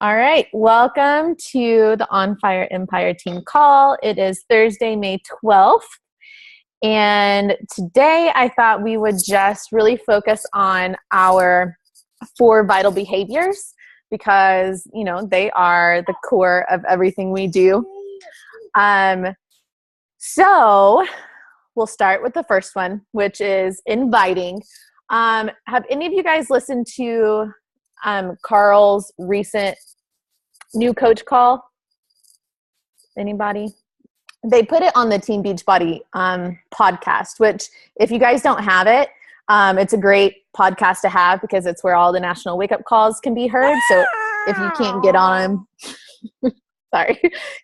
All right, welcome to the On Fire Empire team call. It is Thursday, May 12th. And today I thought we would just really focus on our 4 vital behaviors because, they are the core of everything we do. So we'll start with the first one, which is inviting. Have any of you guys listened to Carl's recent new coach call? Anybody? They put it on the Team Beachbody podcast, which if you guys don't have it, it's a great podcast to have because it's where all the national wake-up calls can be heard. So if you can't get on them,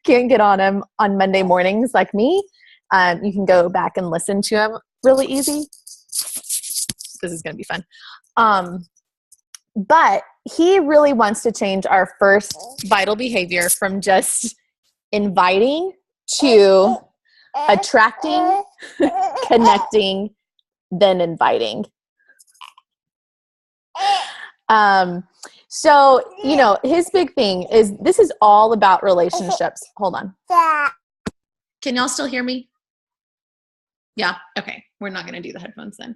can't get on them on Monday mornings like me, you can go back and listen to them really easy. This is going to be fun. But he really wants to change our first vital behavior from just inviting to attracting, connecting, then inviting. So, his big thing is this is all about relationships. Hold on. Can y'all still hear me? Yeah. Okay. We're not going to do the headphones then.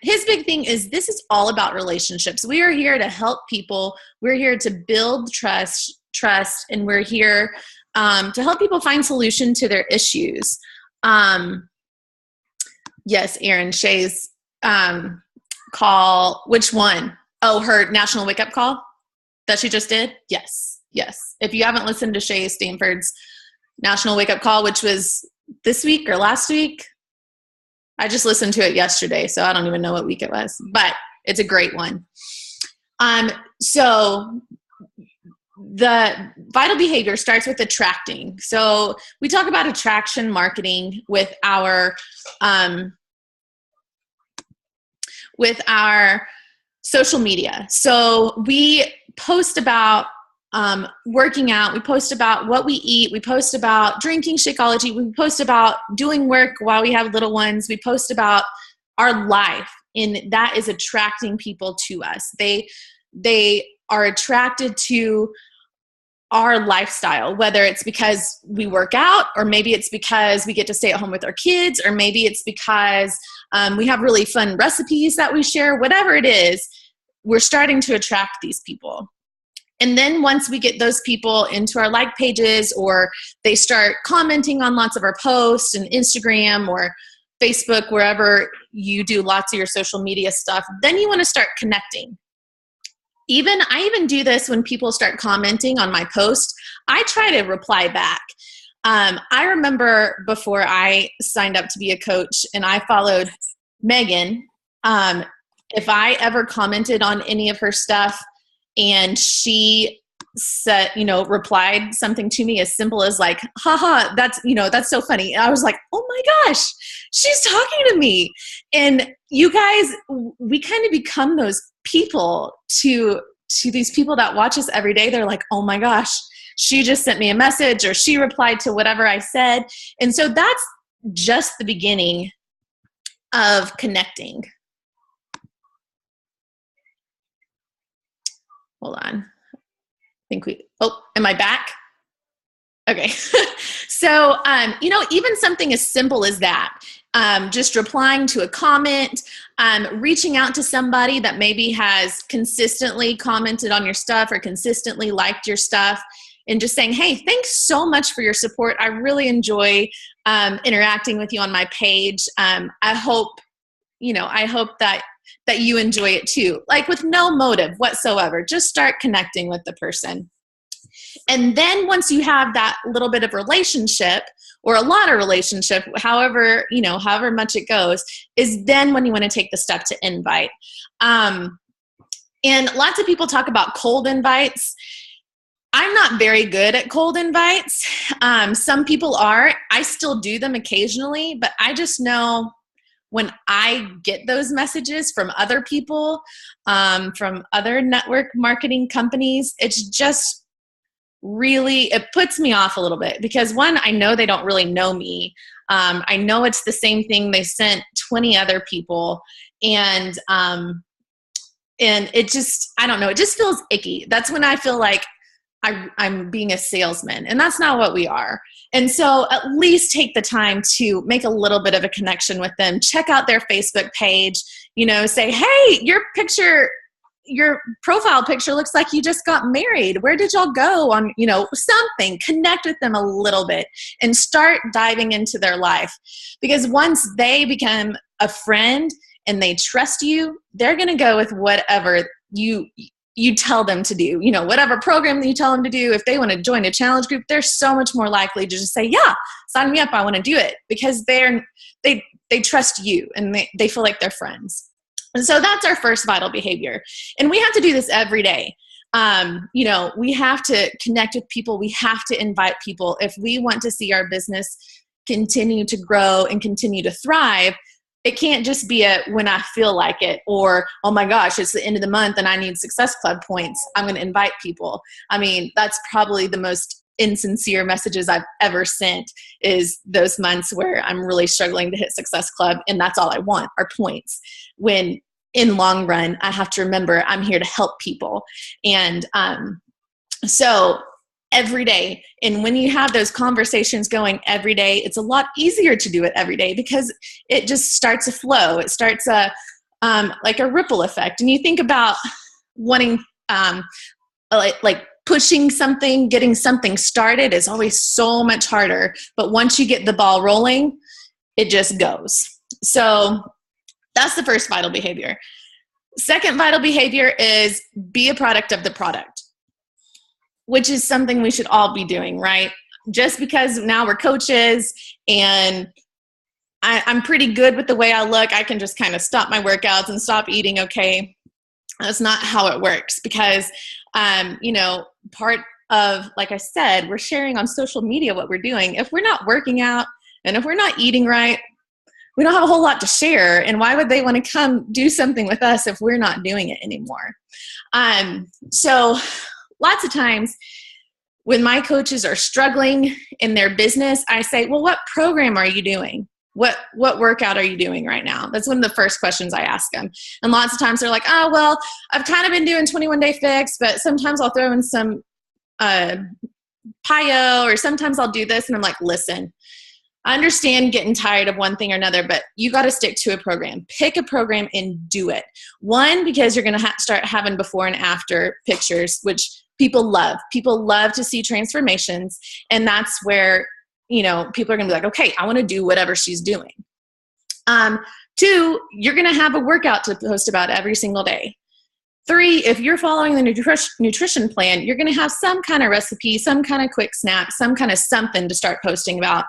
His big thing is this is all about relationships. We are here to help people. We're here to build trust, and we're here to help people find solution to their issues. Yes, Erin, Shay's call. Which one? Oh, her national wake up call that she just did? Yes. If you haven't listened to Shay Stanford's national wake up call, which was this week or last week, I just listened to it yesterday, so I don't even know what week it was, but it's a great one. So the vital behavior starts with attracting. So we talk about attraction marketing with our social media. So we post about working out, we post about what we eat, we post about drinking Shakeology, we post about doing work while we have little ones, we post about our life, and that is attracting people to us. They are attracted to our lifestyle, whether it's because we work out, or maybe it's because we get to stay at home with our kids, or maybe it's because we have really fun recipes that we share. Whatever it is, we're starting to attract these people. And then once we get those people into our like pages, or they start commenting on lots of our posts and Instagram or Facebook, wherever you do lots of your social media stuff, then you want to start connecting. I even do this when people start commenting on my post. I try to reply back. I remember before I signed up to be a coach and I followed Megan, if I ever commented on any of her stuff, and she said, replied something to me as simple as like, haha, that's so funny. And I was like, oh my gosh, she's talking to me. And you guys, we kind of become those people to these people that watch us every day. They're like, oh my gosh, she just sent me a message, or she replied to whatever I said. And so that's just the beginning of connecting. Hold on. Am I back? Okay. So, even something as simple as that, just replying to a comment, reaching out to somebody that maybe has consistently commented on your stuff or consistently liked your stuff, and just saying, hey, thanks so much for your support. I really enjoy interacting with you on my page. I hope that you enjoy it too, like with no motive whatsoever. Just start connecting with the person. And then once you have that little bit of relationship, or a lot of relationship, however much it goes, is then when you want to take the step to invite. And lots of people talk about cold invites. I'm not very good at cold invites. Some people are. I still do them occasionally, but I just know when I get those messages from other people, from other network marketing companies, it's just really, it puts me off a little bit because, one, I know they don't really know me. I know it's the same thing they sent 20 other people. And And it just, I don't know, it just feels icky. That's when I feel like I'm being a salesman, and that's not what we are. And so at least take the time to make a little bit of a connection with them. Check out their Facebook page, say, hey, your profile picture looks like you just got married. Where did y'all go on, something? Connect with them a little bit and start diving into their life. Because once they become a friend and they trust you, they're going to go with whatever you tell them to do, whatever program that you tell them to do. If they want to join a challenge group, they're so much more likely to just say, yeah, sign me up. I want to do it, because they trust you and they feel like they're friends. And so that's our first vital behavior. And we have to do this every day. We have to connect with people. We have to invite people. If we want to see our business continue to grow and continue to thrive, it can't just be a when I feel like it, or, oh my gosh, it's the end of the month and I need Success Club points, I'm going to invite people. I mean, that's probably the most insincere messages I've ever sent, is those months where I'm really struggling to hit Success Club and that's all I want are points. When in long run, I have to remember I'm here to help people. And so every day. And when you have those conversations going every day, it's a lot easier to do it every day, because it just starts a flow. It starts like a ripple effect. And you think about wanting, like pushing something, getting something started is always so much harder. But once you get the ball rolling, it just goes. So that's the first vital behavior. Second vital behavior is be a product of the product, which is something we should all be doing, right? Just because now we're coaches and I'm pretty good with the way I look, I can just kind of stop my workouts and stop eating okay. That's not how it works, because, part of, like I said, we're sharing on social media what we're doing. If we're not working out and if we're not eating right, we don't have a whole lot to share. And why would they want to come do something with us if we're not doing it anymore? So lots of times when my coaches are struggling in their business, I say, well, what program are you doing? What workout are you doing right now? That's one of the first questions I ask them. And lots of times they're like, oh, well, I've kind of been doing 21 Day Fix, but sometimes I'll throw in some PiYo, or sometimes I'll do this. And I'm like, listen, I understand getting tired of one thing or another, but you got to stick to a program. Pick a program and do it. One, because you're going to start having before and after pictures, which people love. People love to see transformations. And that's where, people are going to be like, okay, I want to do whatever she's doing. Two, you're going to have a workout to post about every single day. Three, if you're following the nutrition plan, you're going to have some kind of recipe, some kind of quick snap, some kind of something to start posting about.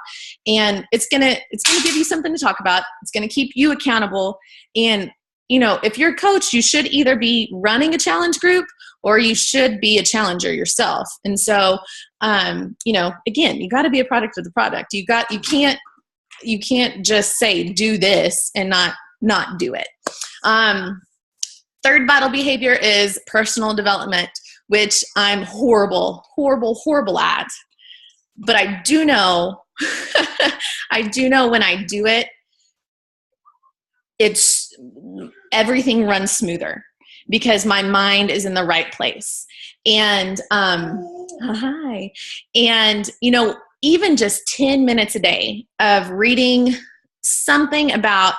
And it's going to give you something to talk about. It's going to keep you accountable. And, if you're a coach, you should either be running a challenge group or you should be a challenger yourself. And so, again, you got to be a product of the product. You can't just say, do this and not do it. Third vital behavior is personal development, which I'm horrible at. But I do know, when I do it, everything runs smoother because my mind is in the right place. And, hi. And, even just 10 minutes a day of reading something about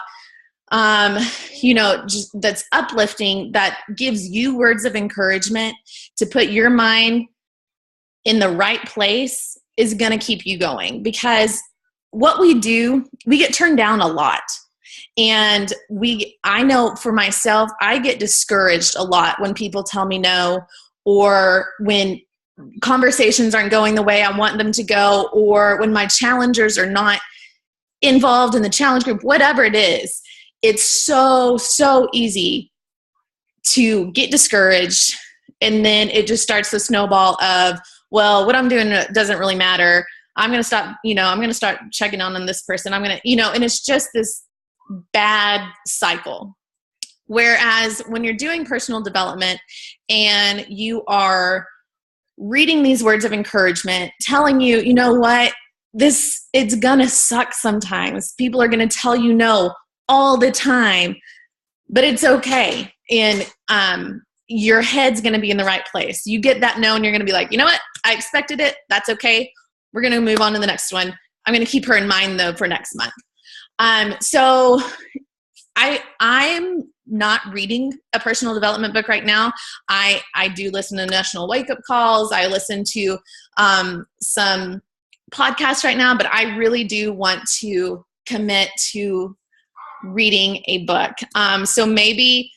just that's uplifting, that gives you words of encouragement to put your mind in the right place, is going to keep you going. Because what we do, we get turned down a lot. And I know for myself, I get discouraged a lot when people tell me no, or when conversations aren't going the way I want them to go, or when my challengers are not involved in the challenge group, whatever it is. It's so easy to get discouraged, and then it just starts the snowball of, well, what I'm doing doesn't really matter. I'm going to stop, I'm going to start checking on this person. I'm going to, and it's just this bad cycle. Whereas when you're doing personal development and you are reading these words of encouragement, telling you, you know what, it's going to suck sometimes. People are going to tell you no all the time, but it's okay. your head's going to be in the right place. You get that no, and you're going to be like, you know what? I expected it. That's okay. We're going to move on to the next one. I'm going to keep her in mind though for next month. So I'm not reading a personal development book right now. I do listen to National Wake Up Calls. I listen to some podcasts right now, but I really do want to commit to reading a book. So maybe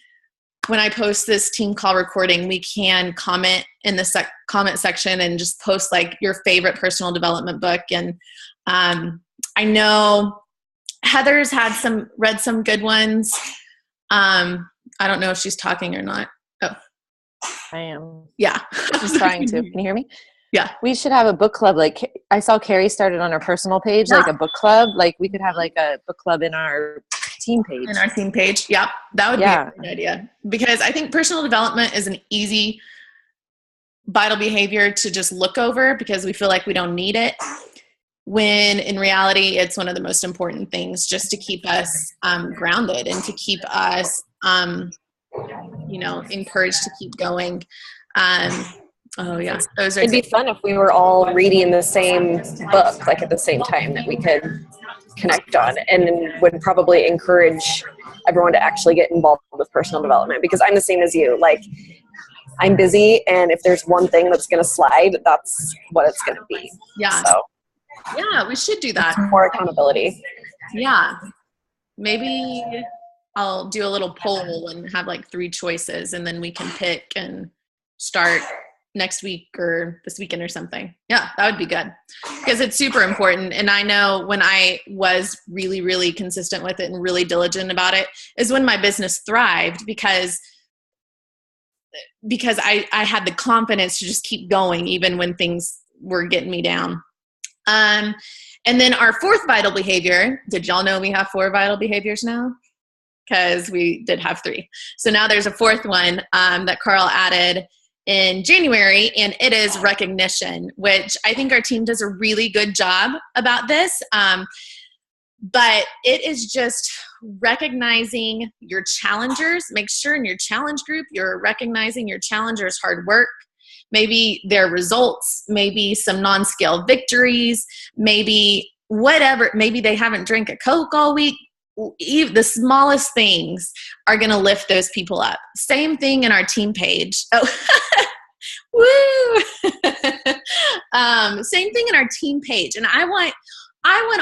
when I post this team call recording, we can comment in the comment section and just post like your favorite personal development book. And I know Heather's read some good ones. I don't know if she's talking or not. Oh, I am. Yeah. She's trying to. Can you hear me? Yeah. We should have a book club. Like I saw Carrie started on her personal page, like a book club. Like we could have like a book club in our team page. In our team page. Yep. That would be a good idea, because I think personal development is an easy vital behavior to just look over because we feel like we don't need it, when in reality, it's one of the most important things just to keep us grounded and to keep us, encouraged to keep going. Oh yeah, those are. It'd be fun if we were all reading the same book, like at the same time, that we could connect on, and would probably encourage everyone to actually get involved with personal development, because I'm the same as you. Like, I'm busy, and if there's one thing that's going to slide, that's what it's going to be. Yeah. So yeah, we should do that. More accountability. Yeah. Maybe I'll do a little poll and have like 3 choices, and then we can pick and start next week or this weekend or something. Yeah, that would be good, because it's super important. And I know when I was really, really consistent with it and really diligent about it is when my business thrived, because I had the confidence to just keep going even when things were getting me down. And then our 4th vital behavior, did y'all know we have 4 vital behaviors now? Because we did have 3. So now there's a 4th one that Carl added in January, and it is recognition, which I think our team does a really good job about this. But it is just recognizing your challengers. Make sure in your challenge group, you're recognizing your challengers' hard work, maybe their results, maybe some non-scale victories, maybe whatever, maybe they haven't drank a Coke all week. The smallest things are going to lift those people up. Same thing in our team page. Oh, woo! Same thing in our team page. And I want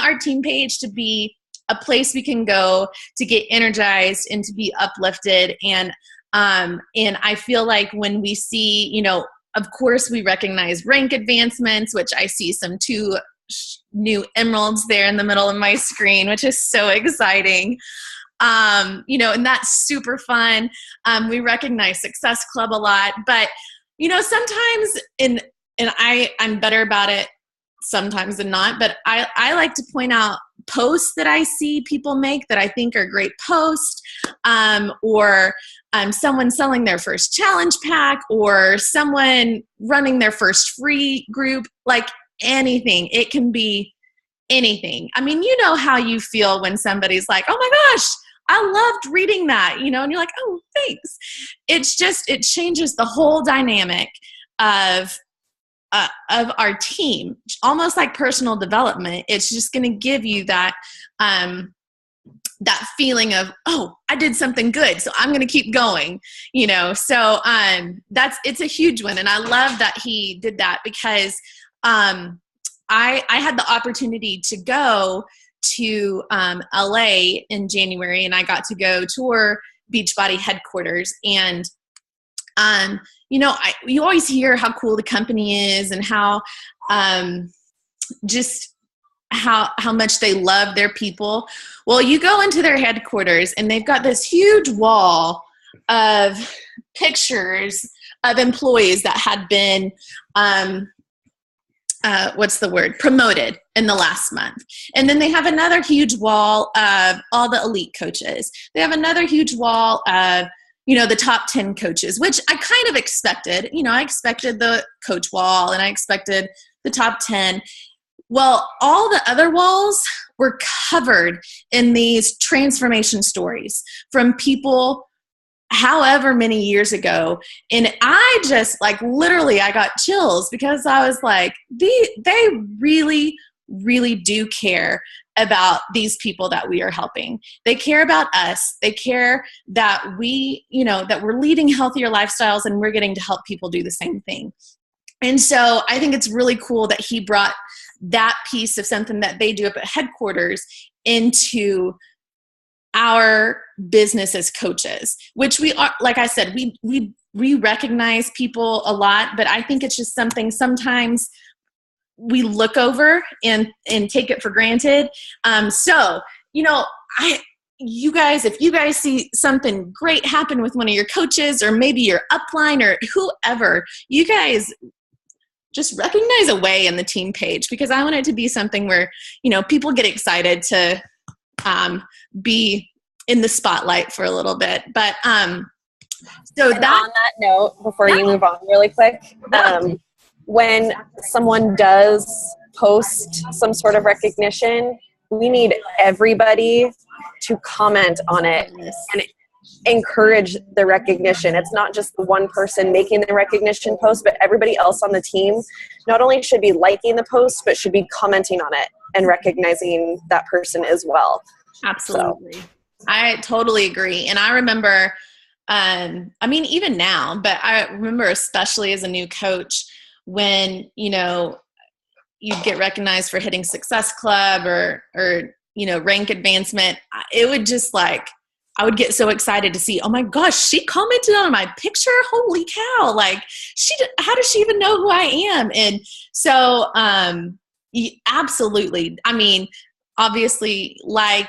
our team page to be a place we can go to get energized and to be uplifted. And I feel like when we see, of course we recognize rank advancements, which I see some 2 new emeralds there in the middle of my screen, which is so exciting. And that's super fun. We recognize Success Club a lot, but sometimes I'm better about it sometimes than not, but I like to point out posts that I see people make that I think are great posts, or someone selling their first challenge pack, or someone running their first free group, like anything. It can be anything. I mean, you know how you feel when somebody's like, oh my gosh, I loved reading that, and you're like, oh, thanks. It's just, it changes the whole dynamic of our team, almost like personal development. It's just going to give you that, that feeling of, oh, I did something good, so I'm going to keep going, so it's a huge one. And I love that he did that, because I had the opportunity to go to LA in January, and I got to go tour Beachbody headquarters. And you always hear how cool the company is, and how just how much they love their people. Well, you go into their headquarters, and they've got this huge wall of pictures of employees that had been promoted in the last month. And then they have another huge wall of all the elite coaches. They have another huge wall of, the top 10 coaches, which I kind of expected. I expected the coach wall, and I expected the top 10. Well, all the other walls were covered in these transformation stories from people however many years ago. And I just like, literally, I got chills because I was like, they really, really do care about these people that we are helping. They care about us. They care that we, that we're leading healthier lifestyles and we're getting to help people do the same thing. And so I think it's really cool that he brought that piece of something that they do up at headquarters into our business as coaches, which we are, like I said, we recognize people a lot, but I think it's just something sometimes we look over and take it for granted. So, you guys, if you guys see something great happen with one of your coaches or maybe your upline or whoever, you guys just recognize a way in the team page, because I want it to be something where, people get excited to be in the spotlight for a little bit. But so on that note, before you move on really quick, when someone does post some sort of recognition, we need everybody to comment on it and encourage the recognition. It's not just the one person making the recognition post, but everybody else on the team not only should be liking the post, but should be commenting on it and recognizing that person as well. Absolutely. So. I totally agree. And I remember, even now, but I remember especially as a new coach when, you'd get recognized for hitting Success Club or rank advancement. It would just I would get so excited to see, oh my gosh, she commented on my picture. Holy cow. How does she even know who I am? And so, absolutely. Obviously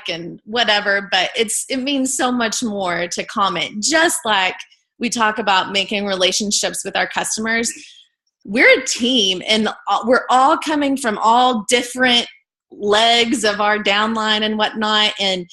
and whatever, but it means so much more to comment. Just like we talk about making relationships with our customers, we're a team and we're all coming from all different legs of our downline and whatnot. And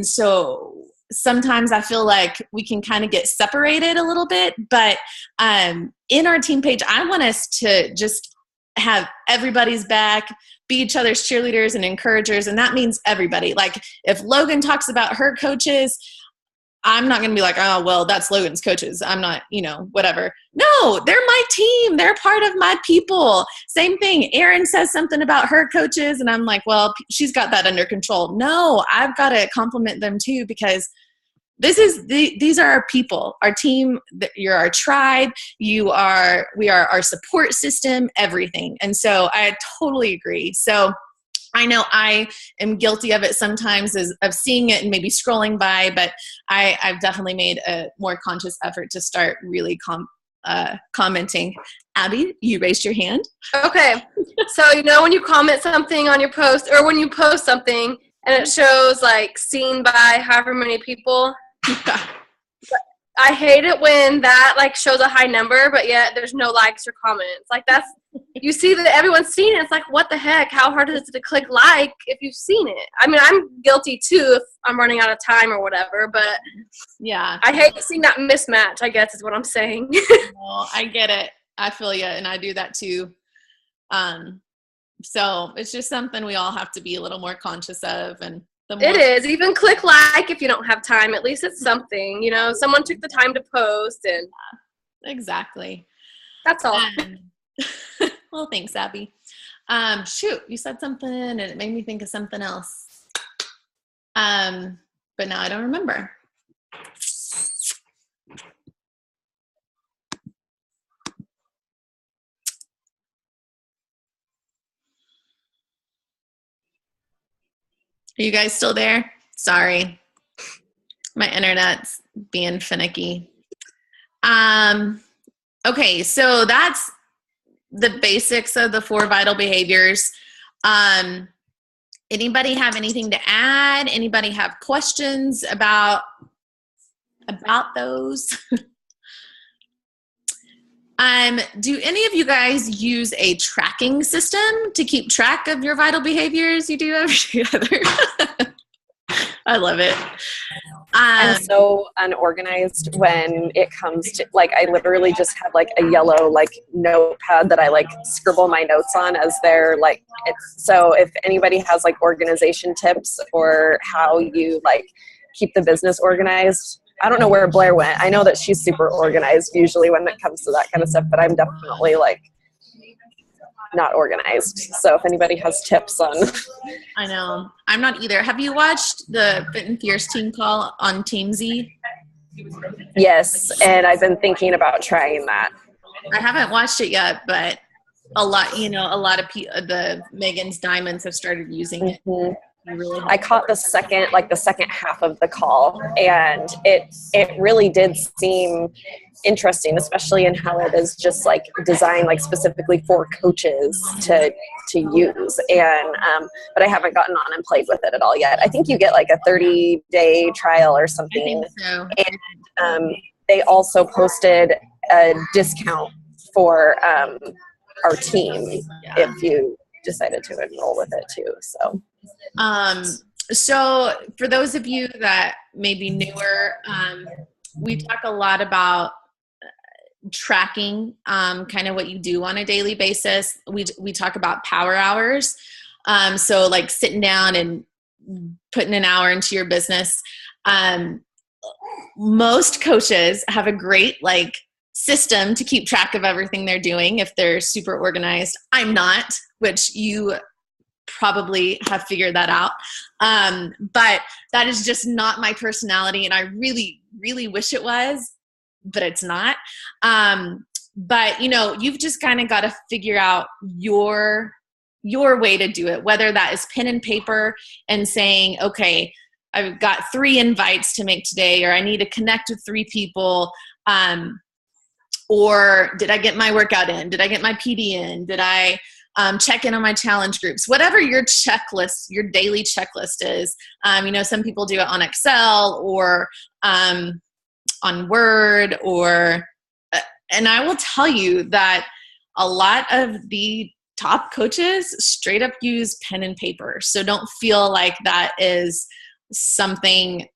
so sometimes I feel like we can kind of get separated a little bit, but in our team page, I want us to just have everybody's back, be each other's cheerleaders and encouragers. And that means everybody. Like if Logan talks about her coaches, I'm not going to be like, oh, well, that's Logan's coaches. I'm not, whatever. No, they're my team. They're part of my people. Same thing. Erin says something about her coaches and I'm like, well, she's got that under control. No, I've got to compliment them too, because these are our people, our team. You're our tribe. We are our support system, everything. And so I totally agree. So I know I am guilty of it sometimes, of seeing it and maybe scrolling by, but I've definitely made a more conscious effort to start really commenting. Abby, you raised your hand. Okay. So, when you comment something on your post, or when you post something and it shows seen by however many people, I hate it when that shows a high number, but yet there's no likes or comments. That's, you see that everyone's seen it. It's what the heck? How hard is it to click like if you've seen it? I'm guilty too if I'm running out of time or whatever, but yeah, I hate seeing that mismatch, I guess is what I'm saying. Well, I get it. I feel you. And I do that too. So it's just something we all have to be a little more conscious of. And it is. Even click like if you don't have time. At least it's something. Someone took the time to post. And exactly. That's all. Well, thanks, Abby. Shoot, you said something and it made me think of something else. But now I don't remember. Are you guys still there? Sorry. My internet's being finicky. Okay, so that's the basics of the 4 vital behaviors. Anybody have anything to add? Anybody have questions about those? Do any of you guys use a tracking system to keep track of your vital behaviors you do every other? I love it. I'm so unorganized when it comes to I literally just have a yellow notepad that I scribble my notes on as they're so if anybody has organization tips or how you keep the business organized. I don't know where Blair went. I know that she's super organized usually when it comes to that kind of stuff, but I'm definitely like not organized. So if anybody has tips on. I know. I'm not either. Have you watched the Fit and Fierce team call on TeamZ? Yes, and I've been thinking about trying that. I haven't watched it yet, but a lot of the Megan's Diamonds have started using it. Mm-hmm. Really I caught the second half of the call, and it really did seem interesting, especially in how it is just like designed like specifically for coaches to use. And but I haven't gotten on and played with it at all yet. I think you get like a 30-day trial or something. So. And they also posted a discount for our team if you decided to enroll with it too. So for those of you that may be newer, we talk a lot about tracking kind of what you do on a daily basis. We talk about power hours. So like sitting down and putting an hour into your business. Most coaches have a great like system to keep track of everything they're doing if they're super organized. I'm not, which you probably have figured that out. But that is just not my personality, and I really, really wish it was, but it's not. But you've just kind of got to figure out your way to do it, whether that is pen and paper and saying, okay, I've got 3 invites to make today, or I need to connect with 3 people. Or did I get my workout in? Did I get my PD in? Did I check in on my challenge groups? Whatever your checklist, your daily checklist is. Some people do it on Excel or on Word, and I will tell you that a lot of the top coaches straight up use pen and paper. So don't feel like that is something,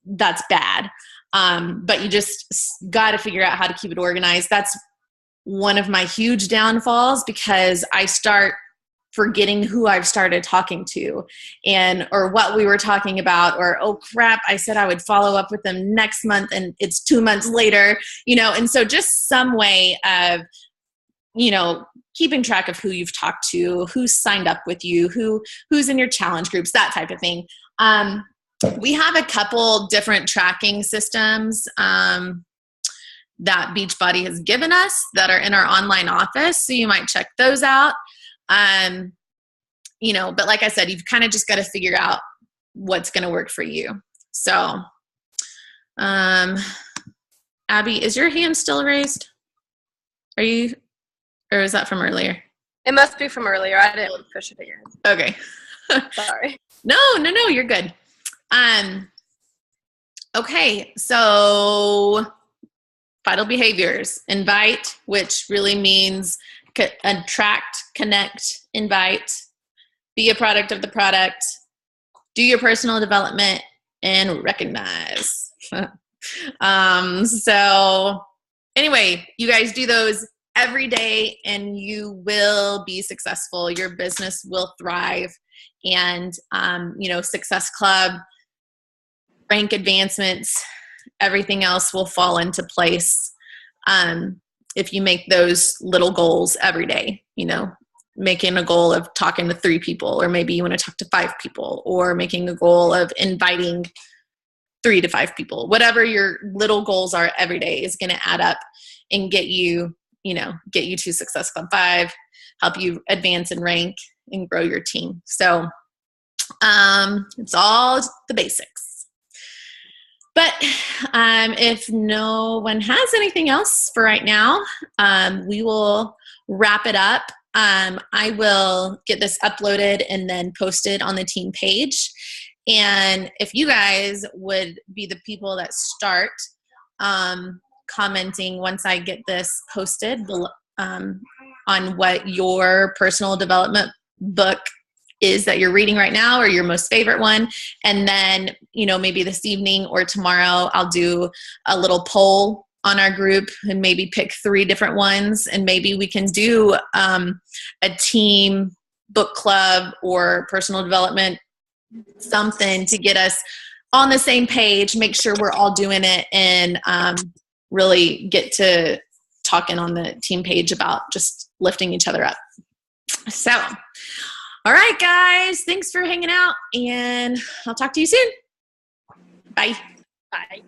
that's bad. But you just got to figure out how to keep it organized. That's one of my huge downfalls, because I start forgetting who I've started talking to or what we were talking about, or, oh crap, I said I would follow up with them next month and it's 2 months later, and so just some way of, keeping track of who you've talked to, who's signed up with you, who's in your challenge groups, that type of thing. We have a couple different tracking systems that Beachbody has given us that are in our online office. So you might check those out. But like I said, you've kind of just got to figure out what's going to work for you. So, Abby, is your hand still raised? Or is that from earlier? It must be from earlier. I didn't push it again. Okay. Sorry. No, you're good. Okay, so vital behaviors. Invite, which really means attract, connect, invite, be a product of the product, do your personal development, and recognize. So anyway, you guys do those every day and you will be successful. Your business will thrive. And, Success Club, rank advancements, everything else will fall into place if you make those little goals every day, making a goal of talking to 3 people, or maybe you want to talk to 5 people, or making a goal of inviting 3 to 5 people. Whatever your little goals are every day is going to add up and get you to Success Club 5, help you advance and rank and grow your team. So it's all the basics. But if no one has anything else for right now, we will wrap it up. I will get this uploaded and then posted on the team page. And if you guys would be the people that start commenting once I get this posted on what your personal development book is that you're reading right now, or your most favorite one. And then, maybe this evening or tomorrow, I'll do a little poll on our group and maybe pick 3 different ones. And maybe we can do a team book club or personal development, something to get us on the same page, make sure we're all doing it, and really get to talking on the team page about just lifting each other up. So, all right, guys, thanks for hanging out, and I'll talk to you soon. Bye. Bye.